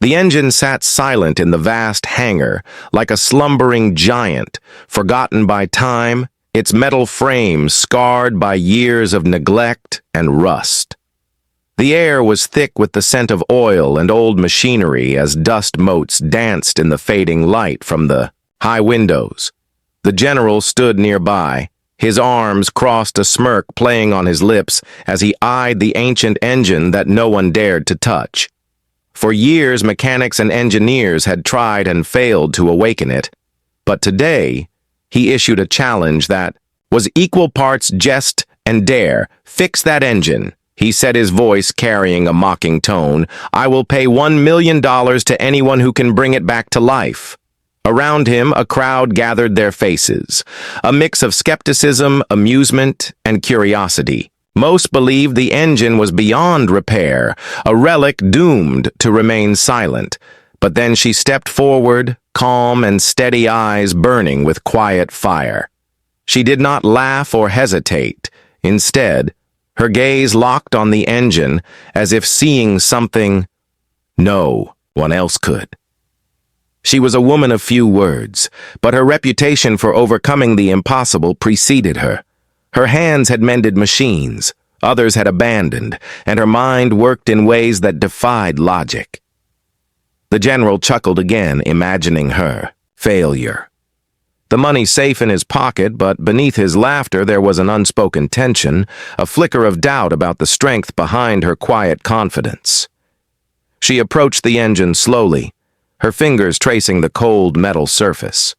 The engine sat silent in the vast hangar, like a slumbering giant, forgotten by time, its metal frame scarred by years of neglect and rust. The air was thick with the scent of oil and old machinery as dust motes danced in the fading light from the high windows. The general stood nearby, his arms crossed, a smirk playing on his lips as he eyed the ancient engine that no one dared to touch. For years, mechanics and engineers had tried and failed to awaken it, but today he issued a challenge that was equal parts jest and dare. "Fix that engine," he said, his voice carrying a mocking tone. "I will pay $1 million to anyone who can bring it back to life." Around him, a crowd gathered, their faces, a mix of skepticism, amusement, and curiosity. Most believed the engine was beyond repair, a relic doomed to remain silent. But then she stepped forward, calm and steady, eyes burning with quiet fire. She did not laugh or hesitate. Instead, her gaze locked on the engine as if seeing something no one else could. She was a woman of few words, but her reputation for overcoming the impossible preceded her. Her hands had mended machines, others had abandoned, and her mind worked in ways that defied logic. The general chuckled again, imagining her failure. The money safe in his pocket, but beneath his laughter there was an unspoken tension, a flicker of doubt about the strength behind her quiet confidence. She approached the engine slowly, her fingers tracing the cold metal surface.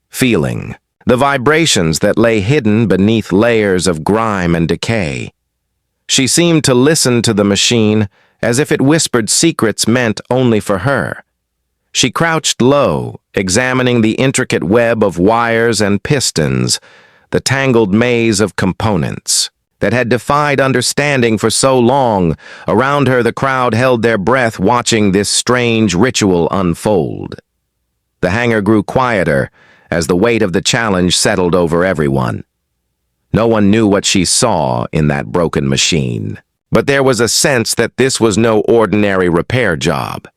Feeling the vibrations that lay hidden beneath layers of grime and decay. She seemed to listen to the machine as if it whispered secrets meant only for her. She crouched low, examining the intricate web of wires and pistons, the tangled maze of components that had defied understanding for so long. Around her, the crowd held their breath, watching this strange ritual unfold. The hangar grew quieter as the weight of the challenge settled over everyone. No one knew what she saw in that broken machine, but there was a sense that this was no ordinary repair job.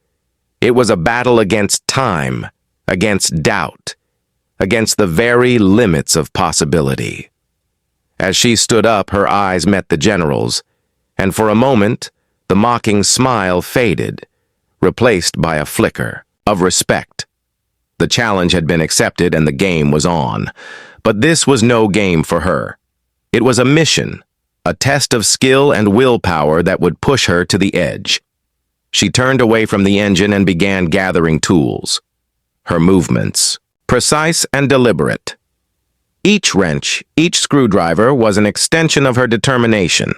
It was a battle against time, against doubt, against the very limits of possibility. As she stood up, her eyes met the general's, and for a moment, the mocking smile faded, replaced by a flicker of respect. The challenge had been accepted and the game was on. But this was no game for her. It was a mission, a test of skill and willpower that would push her to the edge. She turned away from the engine and began gathering tools. Her movements, precise and deliberate. Each wrench, each screwdriver was an extension of her determination.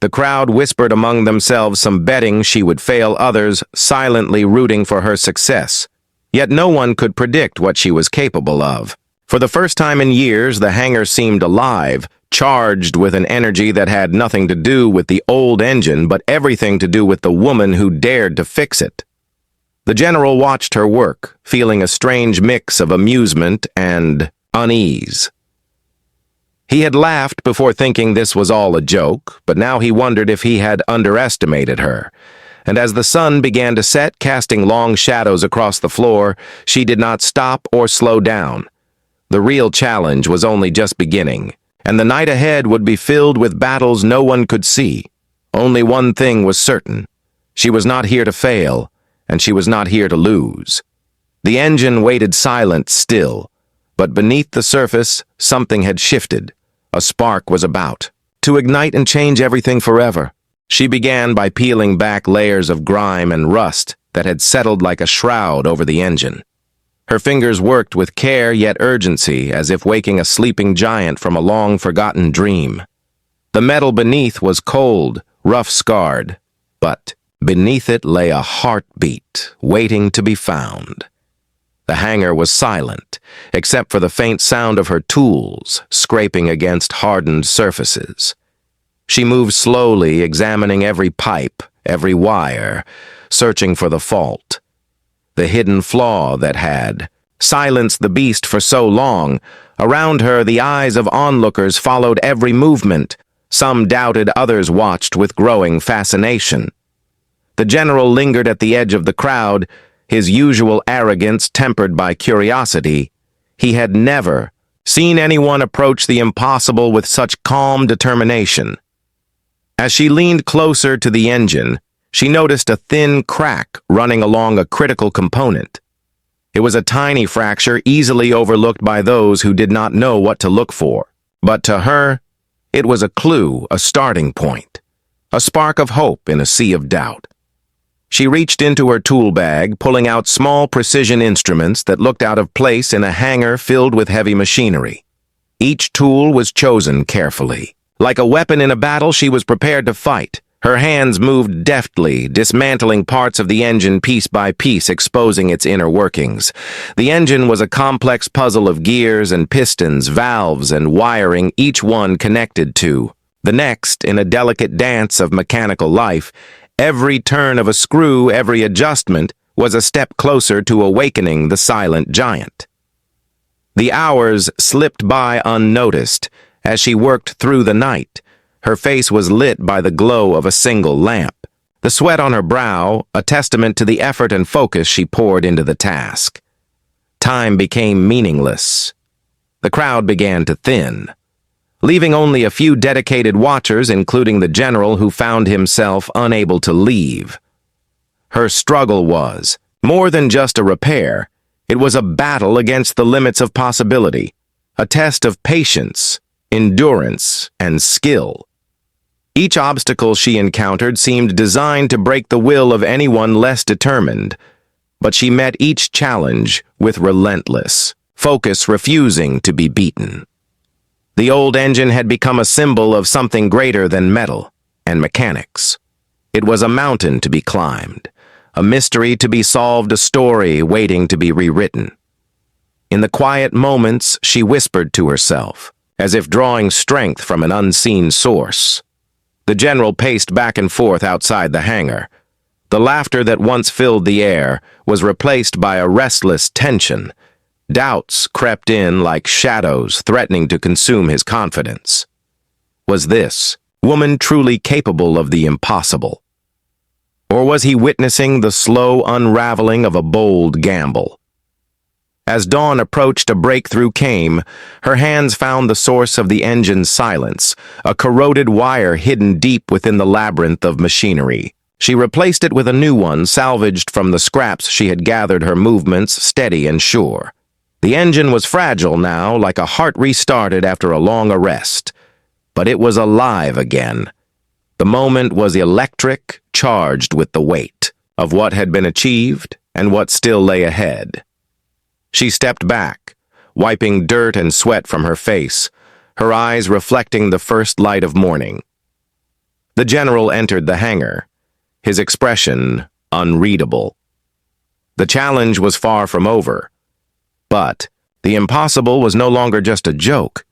The crowd whispered among themselves, some betting she would fail, others silently rooting for her success. Yet no one could predict what she was capable of. For the first time in years, the hangar seemed alive, charged with an energy that had nothing to do with the old engine, but everything to do with the woman who dared to fix it. The general watched her work, feeling a strange mix of amusement and unease. He had laughed before, thinking this was all a joke, but now he wondered if he had underestimated her. And as the sun began to set, casting long shadows across the floor, she did not stop or slow down. The real challenge was only just beginning, and the night ahead would be filled with battles no one could see. Only one thing was certain. She was not here to fail, and she was not here to lose. The engine waited silent still, but beneath the surface, something had shifted. A spark was about to ignite and change everything forever. She began by peeling back layers of grime and rust that had settled like a shroud over the engine. Her fingers worked with care yet urgency, as if waking a sleeping giant from a long-forgotten dream. The metal beneath was cold, rough-scarred, but beneath it lay a heartbeat, waiting to be found. The hangar was silent, except for the faint sound of her tools scraping against hardened surfaces. She moved slowly, examining every pipe, every wire, searching for the fault. The hidden flaw that had silenced the beast for so long. Around her, the eyes of onlookers followed every movement. Some doubted, others watched with growing fascination. The The general lingered at the edge of the crowd, his usual arrogance tempered by curiosity. He had never seen anyone approach the impossible with such calm determination. As she leaned closer to the engine, she noticed a thin crack running along a critical component. It was a tiny fracture easily overlooked by those who did not know what to look for. But to her, it was a clue, a starting point, a spark of hope in a sea of doubt. She reached into her tool bag, pulling out small precision instruments that looked out of place in a hangar filled with heavy machinery. Each tool was chosen carefully. Like a weapon in a battle, she was prepared to fight. Her hands moved deftly, dismantling parts of the engine piece by piece, exposing its inner workings. The engine was a complex puzzle of gears and pistons, valves and wiring, each one connected to the next in a delicate dance of mechanical life. Every turn of a screw, every adjustment, was a step closer to awakening the silent giant. The hours slipped by unnoticed as she worked through the night. Her face was lit by the glow of a single lamp. The sweat on her brow, a testament to the effort and focus she poured into the task. Time became meaningless. The crowd began to thin, leaving only a few dedicated watchers, including the general, who found himself unable to leave. Her struggle was more than just a repair. It was a battle against the limits of possibility, a test of patience, endurance, and skill. Each obstacle she encountered seemed designed to break the will of anyone less determined, but she met each challenge with relentless focus, refusing to be beaten. The old engine had become a symbol of something greater than metal and mechanics. It was a mountain to be climbed, a mystery to be solved, a story waiting to be rewritten. In the quiet moments, she whispered to herself, as if drawing strength from an unseen source. The general paced back and forth outside the hangar. The laughter that once filled the air was replaced by a restless tension. Doubts crept in like shadows, threatening to consume his confidence. Was this woman truly capable of the impossible? Or was he witnessing the slow unraveling of a bold gamble? As dawn approached, a breakthrough came. Her hands found the source of the engine's silence, a corroded wire hidden deep within the labyrinth of machinery. She replaced it with a new one, salvaged from the scraps she had gathered, her movements steady and sure. The engine was fragile now, like a heart restarted after a long arrest. But it was alive again. The moment was electric, charged with the weight of what had been achieved and what still lay ahead. She stepped back, wiping dirt and sweat from her face, her eyes reflecting the first light of morning. The general entered the hangar, his expression unreadable. The challenge was far from over, but the impossible was no longer just a joke.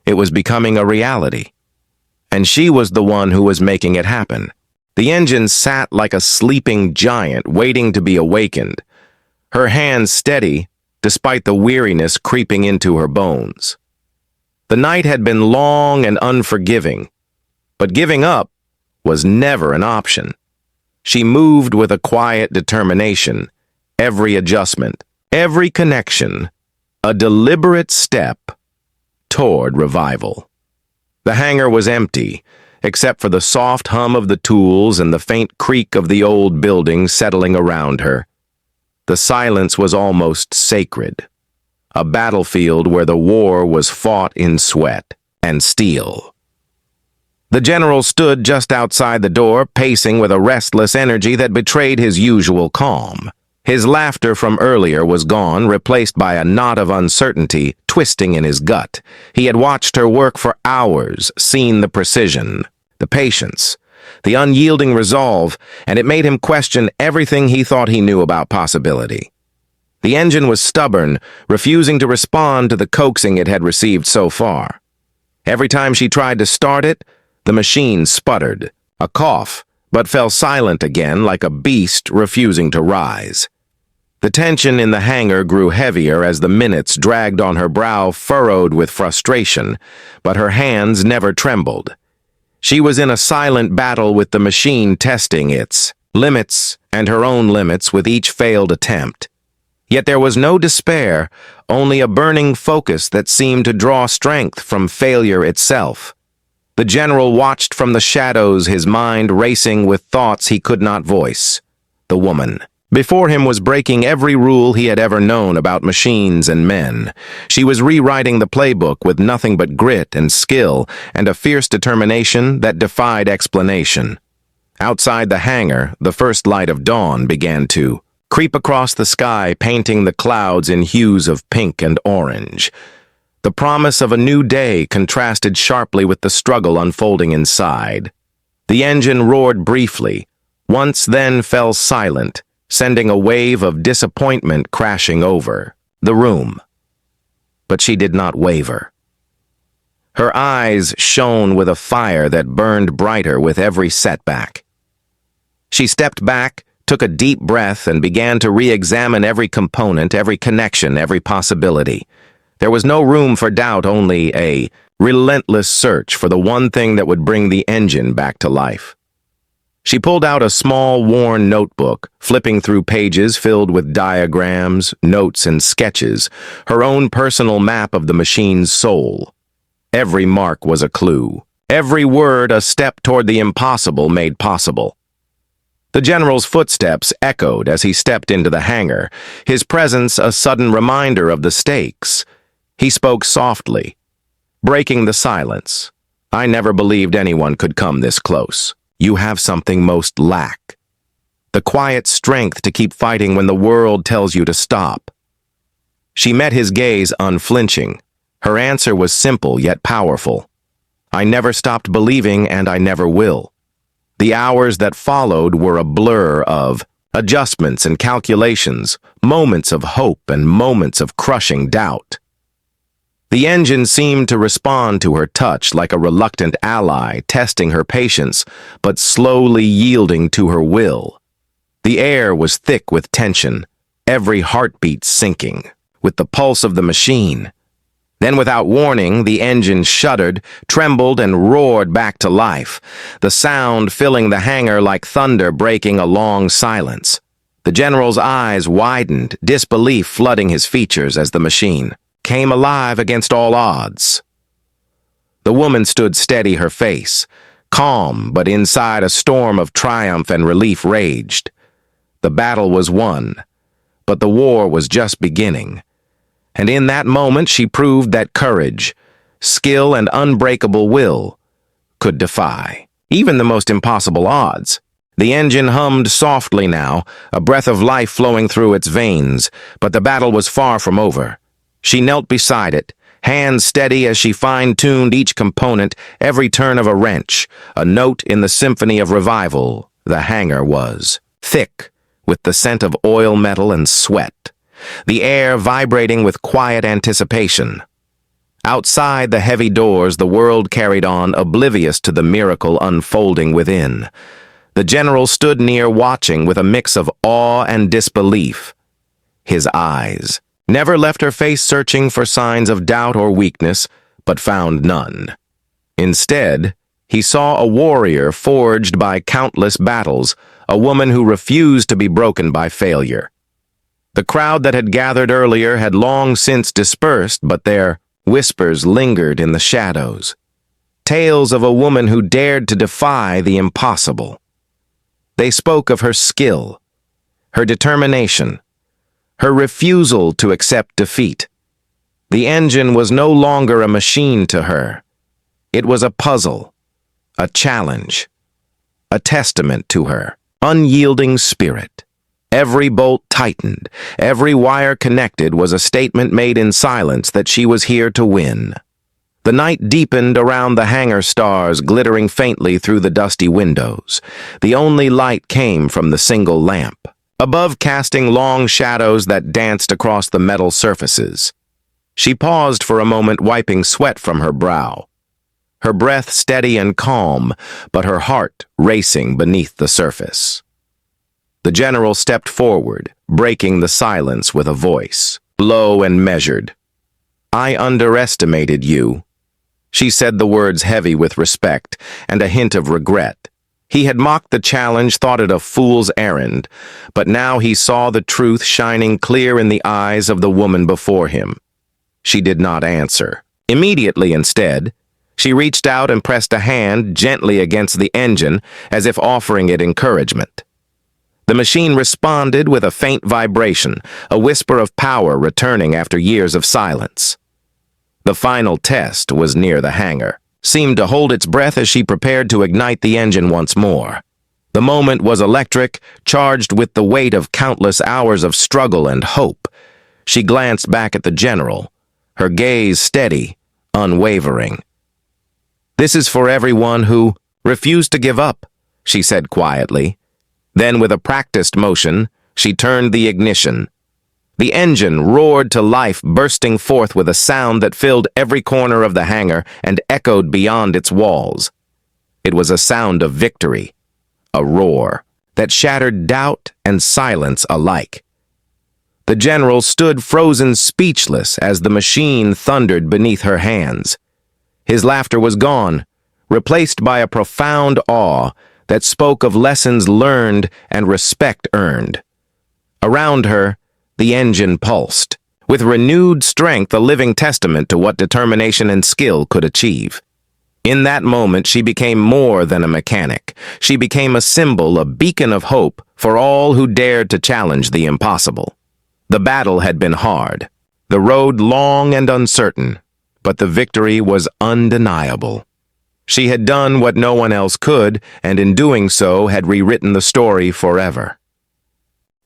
It was becoming a reality, and she was the one who was making it happen. The engine sat like a sleeping giant, waiting to be awakened, her hands steady despite the weariness creeping into her bones. The night had been long and unforgiving, but giving up was never an option. She moved with a quiet determination, every adjustment, every connection, a deliberate step toward revival. The hangar was empty, except for the soft hum of the tools and the faint creak of the old building settling around her. The silence was almost sacred, a battlefield where the war was fought in sweat and steel. The general stood just outside the door, pacing with a restless energy that betrayed his usual calm. His laughter from earlier was gone, replaced by a knot of uncertainty twisting in his gut. He had watched her work for hours, seen the precision, the patience, the unyielding resolve, and it made him question everything he thought he knew about possibility. The engine was stubborn, refusing to respond to the coaxing it had received so far. Every time she tried to start it, the machine sputtered, a cough, but fell silent again like a beast refusing to rise. The tension in the hangar grew heavier as the minutes dragged on her brow, furrowed with frustration, but her hands never trembled. She was in a silent battle with the machine, testing its limits and her own limits with each failed attempt. Yet there was no despair, only a burning focus that seemed to draw strength from failure itself. The general watched from the shadows, his mind racing with thoughts he could not voice. The woman. Before him was breaking every rule he had ever known about machines and men. She was rewriting the playbook with nothing but grit and skill and a fierce determination that defied explanation. Outside the hangar, the first light of dawn began to creep across the sky, painting the clouds in hues of pink and orange. The promise of a new day contrasted sharply with the struggle unfolding inside. The engine roared briefly, once then fell silent, sending a wave of disappointment crashing over the room. But she did not waver. Her eyes shone with a fire that burned brighter with every setback. She stepped back, took a deep breath, and began to re-examine every component, every connection, every possibility. There was no room for doubt, only a relentless search for the one thing that would bring the engine back to life. She pulled out a small, worn notebook, flipping through pages filled with diagrams, notes, and sketches, her own personal map of the machine's soul. Every mark was a clue, every word a step toward the impossible made possible. The general's footsteps echoed as he stepped into the hangar, his presence a sudden reminder of the stakes. He spoke softly, breaking the silence. "I never believed anyone could come this close. You have something most lack. The quiet strength to keep fighting when the world tells you to stop." She met his gaze unflinching. Her answer was simple yet powerful. "I never stopped believing, and I never will." The hours that followed were a blur of adjustments and calculations, moments of hope and moments of crushing doubt. The engine seemed to respond to her touch like a reluctant ally, testing her patience, but slowly yielding to her will. The air was thick with tension, every heartbeat sinking, with the pulse of the machine. Then, without warning, the engine shuddered, trembled, and roared back to life, the sound filling the hangar like thunder breaking a long silence. The general's eyes widened, disbelief flooding his features as the machine came alive against all odds. The woman stood steady, her face calm, but inside a storm of triumph and relief raged. The battle was won, but the war was just beginning. And in that moment she proved that courage, skill, and unbreakable will could defy even the most impossible odds. The engine hummed softly now, a breath of life flowing through its veins, but the battle was far from over. She knelt beside it, hands steady as she fine-tuned each component, every turn of a wrench, a note in the symphony of revival. The hangar was thick with the scent of oil, metal, and sweat, the air vibrating with quiet anticipation. Outside the heavy doors, the world carried on, oblivious to the miracle unfolding within. The general stood near, watching with a mix of awe and disbelief. His eyes never left her face, searching for signs of doubt or weakness, but found none. Instead, he saw a warrior forged by countless battles, a woman who refused to be broken by failure. The crowd that had gathered earlier had long since dispersed, but their whispers lingered in the shadows. Tales of a woman who dared to defy the impossible. They spoke of her skill, her determination, her refusal to accept defeat. The engine was no longer a machine to her. It was a puzzle, a challenge, a testament to her unyielding spirit. Every bolt tightened, every wire connected was a statement made in silence that she was here to win. The night deepened around the hangar, stars glittering faintly through the dusty windows. The only light came from the single lamp, above, casting long shadows that danced across the metal surfaces. She paused for a moment, wiping sweat from her brow, her breath steady and calm, but her heart racing beneath the surface. The general stepped forward, breaking the silence with a voice low and measured. "I underestimated you." She said the words heavy with respect and a hint of regret. He had mocked the challenge, thought it a fool's errand, but now he saw the truth shining clear in the eyes of the woman before him. She did not answer. Immediately, instead, she reached out and pressed a hand gently against the engine as if offering it encouragement. The machine responded with a faint vibration, a whisper of power returning after years of silence. The final test was near the hangar. Seemed to hold its breath as she prepared to ignite the engine once more. The moment was electric, charged with the weight of countless hours of struggle and hope. She glanced back at the general, her gaze steady, unwavering. "This is for everyone who refused to give up," she said quietly. Then, with a practiced motion, she turned the ignition. The engine roared to life, bursting forth with a sound that filled every corner of the hangar and echoed beyond its walls. It was a sound of victory, a roar that shattered doubt and silence alike. The general stood frozen speechless as the machine thundered beneath her hands. His laughter was gone, replaced by a profound awe that spoke of lessons learned and respect earned. Around her, the engine pulsed, with renewed strength, a living testament to what determination and skill could achieve. In that moment, she became more than a mechanic. She became a symbol, a beacon of hope for all who dared to challenge the impossible. The battle had been hard, the road long and uncertain, but the victory was undeniable. She had done what no one else could, and in doing so had rewritten the story forever.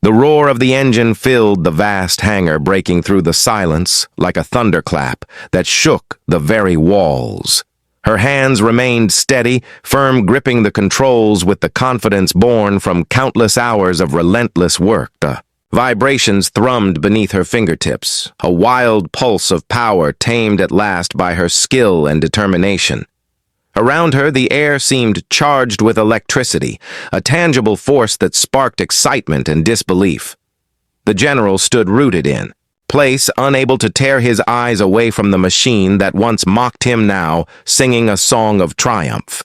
The roar of the engine filled the vast hangar, breaking through the silence like a thunderclap that shook the very walls. Her hands remained steady, firm, gripping the controls with the confidence born from countless hours of relentless work. The vibrations thrummed beneath her fingertips, a wild pulse of power tamed at last by her skill and determination. Around her, the air seemed charged with electricity, a tangible force that sparked excitement and disbelief. The general stood rooted in place, unable to tear his eyes away from the machine that once mocked him, now singing a song of triumph.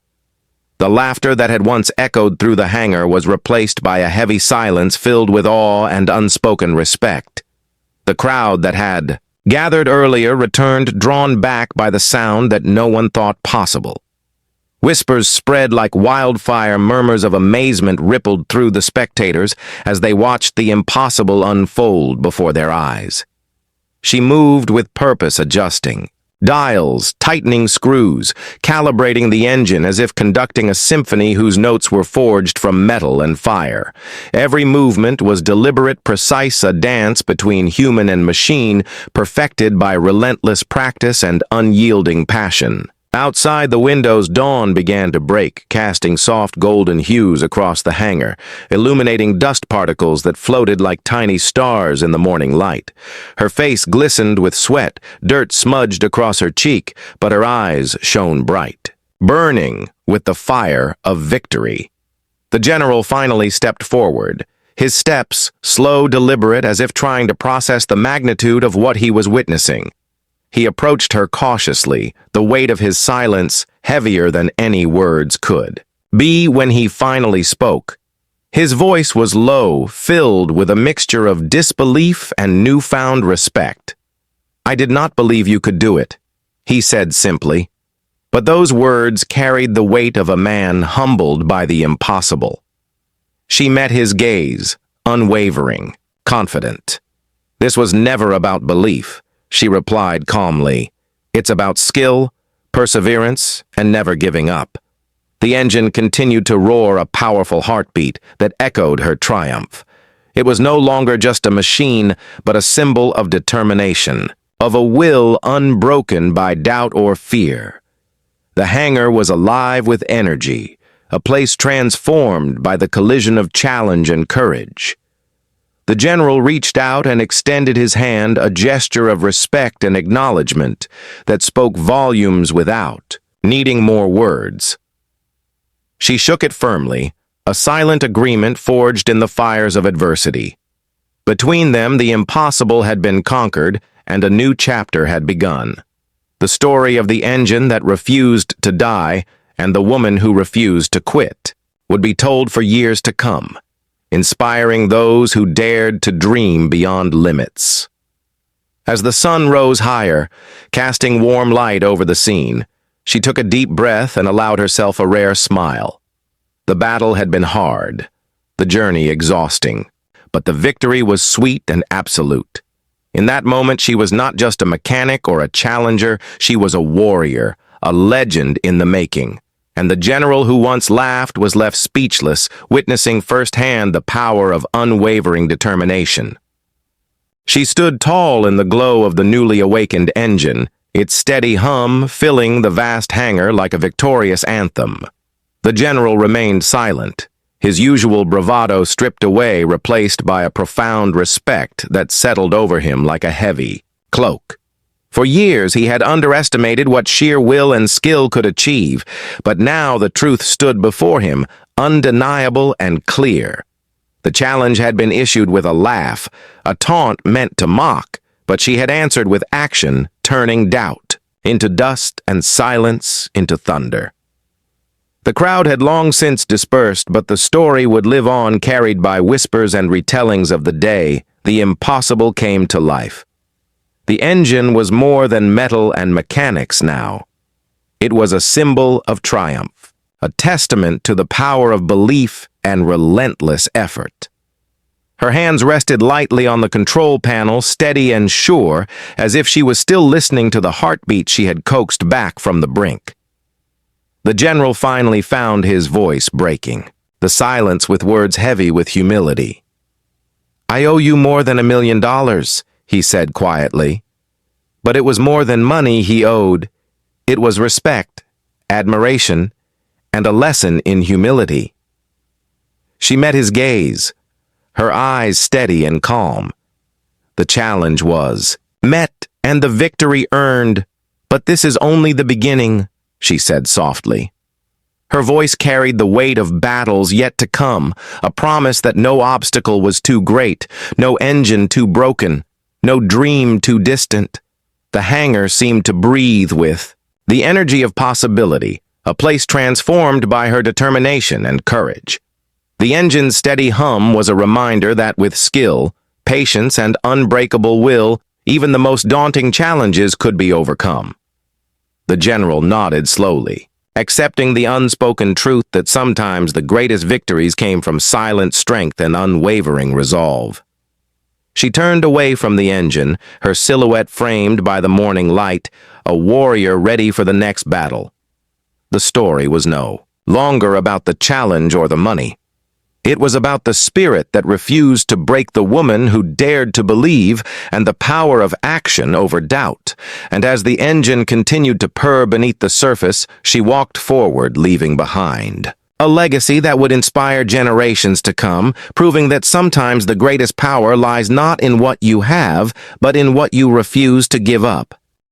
The laughter that had once echoed through the hangar was replaced by a heavy silence filled with awe and unspoken respect. The crowd that had gathered earlier returned, drawn back by the sound that no one thought possible. Whispers spread like wildfire, murmurs of amazement rippled through the spectators as they watched the impossible unfold before their eyes. She moved with purpose, adjusting dials, tightening screws, calibrating the engine as if conducting a symphony whose notes were forged from metal and fire. Every movement was deliberate, precise, a dance between human and machine, perfected by relentless practice and unyielding passion. Outside the windows, dawn began to break, casting soft golden hues across the hangar, illuminating dust particles that floated like tiny stars in the morning light. Her face glistened with sweat, dirt smudged across her cheek, but her eyes shone bright, burning with the fire of victory. The general finally stepped forward, his steps slow, deliberate, as if trying to process the magnitude of what he was witnessing. He approached her cautiously, the weight of his silence heavier than any words could be when he finally spoke. His voice was low, filled with a mixture of disbelief and newfound respect. "I did not believe you could do it," he said simply. But those words carried the weight of a man humbled by the impossible. She met his gaze, unwavering, confident. "This was never about belief," she replied calmly. "It's about skill, perseverance, and never giving up." The engine continued to roar, a powerful heartbeat that echoed her triumph. It was no longer just a machine, but a symbol of determination, of a will unbroken by doubt or fear. The hangar was alive with energy, a place transformed by the collision of challenge and courage. The general reached out and extended his hand, a gesture of respect and acknowledgement that spoke volumes without needing more words. She shook it firmly, a silent agreement forged in the fires of adversity. Between them, the impossible had been conquered and a new chapter had begun. The story of the engine that refused to die and the woman who refused to quit. would be told for years to come, inspiring those who dared to dream beyond limits. As the sun rose higher, casting warm light over the scene, she took a deep breath and allowed herself a rare smile. The battle had been hard, the journey exhausting, but the victory was sweet and absolute. In that moment, she was not just a mechanic or a challenger, she was a warrior, a legend in the making. And the general who once laughed was left speechless, witnessing firsthand the power of unwavering determination. She stood tall in the glow of the newly awakened engine, its steady hum filling the vast hangar like a victorious anthem. The general remained silent, his usual bravado stripped away, replaced by a profound respect that settled over him like a heavy cloak. For years he had underestimated what sheer will and skill could achieve, but now the truth stood before him, undeniable and clear. The challenge had been issued with a laugh, a taunt meant to mock, but she had answered with action, turning doubt into dust and silence into thunder. The crowd had long since dispersed, but the story would live on, carried by whispers and retellings of the day. The impossible came to life. The engine was more than metal and mechanics now. It was a symbol of triumph, a testament to the power of belief and relentless effort. Her hands rested lightly on the control panel, steady and sure, as if she was still listening to the heartbeat she had coaxed back from the brink. The general finally found his voice breaking, the silence with words heavy with humility. "I owe you more than $1 million, he said quietly. But it was more than money he owed. It was respect, admiration, and a lesson in humility. She met his gaze, her eyes steady and calm. The challenge was met and the victory earned, but this is only the beginning, she said softly. Her voice carried the weight of battles yet to come, a promise that no obstacle was too great, no engine too broken, no dream too distant. The hangar seemed to breathe with the energy of possibility, a place transformed by her determination and courage. The engine's steady hum was a reminder that with skill, patience, and unbreakable will, even the most daunting challenges could be overcome. The general nodded slowly, accepting the unspoken truth that sometimes the greatest victories came from silent strength and unwavering resolve. She turned away from the engine, her silhouette framed by the morning light, a warrior ready for the next battle. The story was no longer about the challenge or the money. It was about the spirit that refused to break, the woman who dared to believe, and the power of action over doubt. And as the engine continued to purr beneath the surface, she walked forward, leaving behind a legacy that would inspire generations to come, proving that sometimes the greatest power lies not in what you have, but in what you refuse to give up.